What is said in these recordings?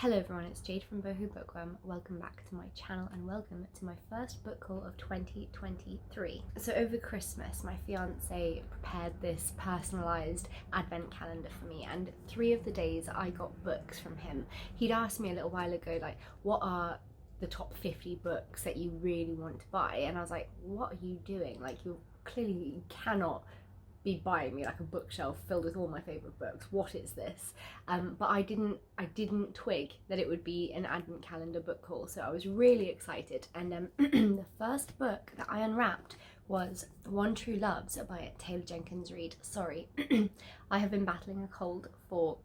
Hello everyone, it's Jade from Boho Bookworm. Welcome back to my channel and welcome to my first book haul of 2023. So over Christmas, my fiance prepared this personalised advent calendar for me, and 3 of the days I got books from him. He'd asked me a little while ago, like, what are the top 50 books that you really want to buy? And I was like, what are you doing? Like, you cannot be buying me like a bookshelf filled with all my favourite books. What is this? But I didn't twig that it would be an advent calendar book haul, so I was really excited. And the first book that I unwrapped was One True Loves by Taylor Jenkins-Reid. Sorry, I have been battling a cold for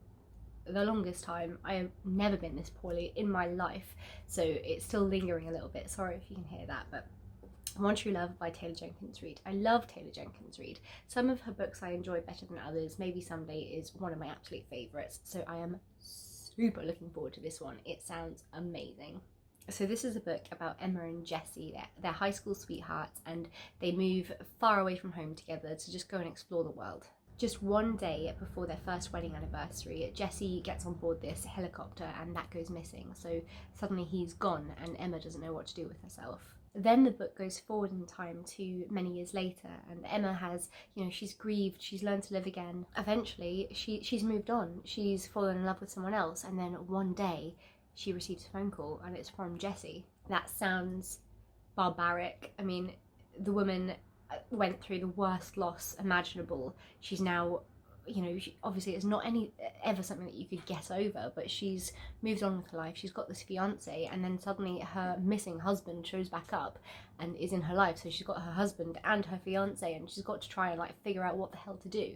the longest time. I have never been this poorly in my life, so it's still lingering a little bit. Sorry if you can hear that, but One True Love by Taylor Jenkins-Reid. I love Taylor Jenkins-Reid. Some of her books I enjoy better than others. Maybe Someday is one of my absolute favourites, so I am super looking forward to this one. It sounds amazing. So this is a book about Emma and Jesse. They're high school sweethearts and they move far away from home together to just go and explore the world. Just one day before their first wedding anniversary, Jesse gets on board this helicopter and that goes missing. So suddenly he's gone and Emma doesn't know what to do with herself. Then the book goes forward in time to many years later, and Emma has, she's grieved, she's learned to live again. Eventually, she's moved on, she's fallen in love with someone else, and then one day she receives a phone call and it's from Jesse. That sounds barbaric. I mean, the woman went through the worst loss imaginable. She's now, obviously it's not ever something that you could get over, but she's moved on with her life. She's got this fiance, and then suddenly her missing husband shows back up and is in her life. So she's got her husband and her fiance, and she's got to try and figure out what the hell to do.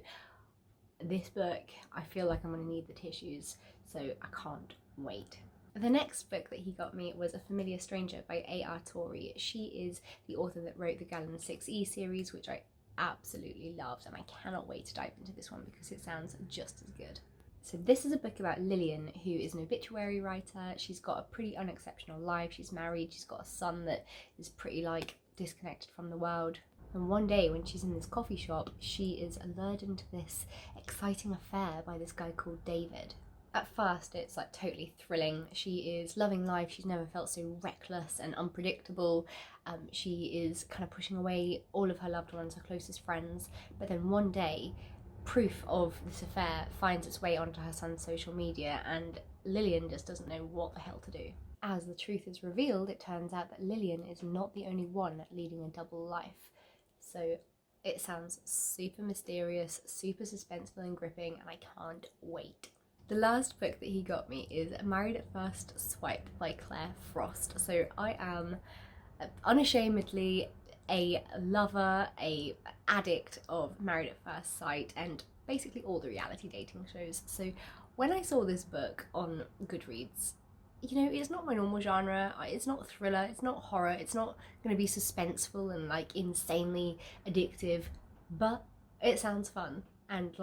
This book, I feel like I'm going to need the tissues, so I can't wait. The next book that he got me was A Familiar Stranger by A.R. Torre. She is the author that wrote the Gallon 6E series, which I absolutely loved, and I cannot wait to dive into this one because it sounds just as good. So this is a book about Lillian, who is an obituary writer. She's got a pretty unexceptional life. She's married, she's got a son that is pretty disconnected from the world. And one day when she's in this coffee shop, she is lured into this exciting affair by this guy called David. At first it's totally thrilling. She is loving life. She's never felt so reckless and unpredictable. She is kind of pushing away all of her loved ones, her closest friends. But then one day, proof of this affair finds its way onto her son's social media, and Lillian just doesn't know what the hell to do. As the truth is revealed, it turns out that Lillian is not the only one leading a double life. So it sounds super mysterious, super suspenseful and gripping, and I can't wait. The last book that he got me is Married at First Swipe by Claire Frost. So I am unashamedly a lover, a addict of Married at First Sight and basically all the reality dating shows. So when I saw this book on Goodreads, it's not my normal genre. It's not thriller, it's not horror, it's not going to be suspenseful and insanely addictive, but it sounds fun. And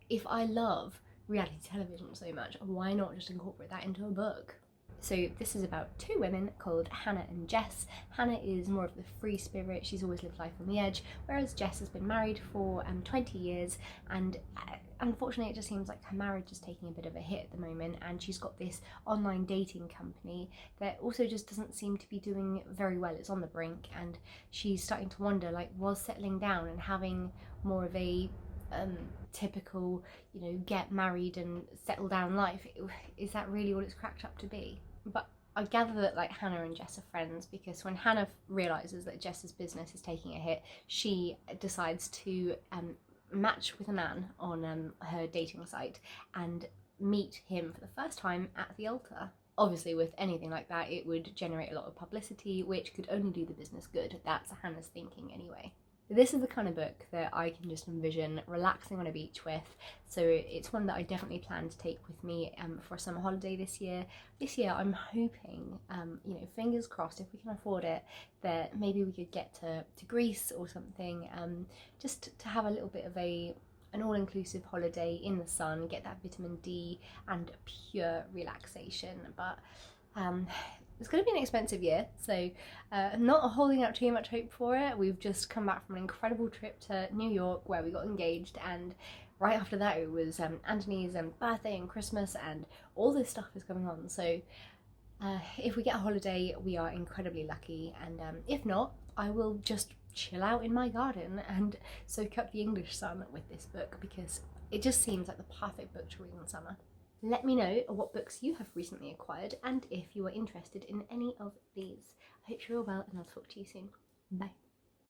if I love reality television so much, why not just incorporate that into a book? So this is about 2 women called Hannah and Jess. Hannah is more of the free spirit. She's always lived life on the edge, whereas Jess has been married for 20 years, and unfortunately it just seems like her marriage is taking a bit of a hit at the moment, and she's got this online dating company that also just doesn't seem to be doing very well. It's on the brink, and she's starting to wonder, was settling down and having more of a typical, get married and settle down life, is that really what it's cracked up to be? But I gather that Hannah and Jess are friends, because when Hannah realises that Jess's business is taking a hit, she decides to match with a man on her dating site and meet him for the first time at the altar. Obviously with anything like that, it would generate a lot of publicity, which could only do the business good. That's Hannah's thinking anyway. This is the kind of book that I can just envision relaxing on a beach with, so it's one that I definitely plan to take with me for a summer holiday this year. This year I'm hoping, fingers crossed, if we can afford it, that maybe we could get to Greece or something, just to have a little bit of an all-inclusive holiday in the sun, get that vitamin D and pure relaxation. But it's going to be an expensive year, so not holding out too much hope for it. We've just come back from an incredible trip to New York where we got engaged, and right after that it was Anthony's birthday and Christmas, and all this stuff is going on. So if we get a holiday, we are incredibly lucky, and if not, I will just chill out in my garden and soak up the English sun with this book, because it just seems like the perfect book to read in summer. Let me know what books you have recently acquired, and if you are interested in any of these. I hope you're all well, and I'll talk to you soon. Bye.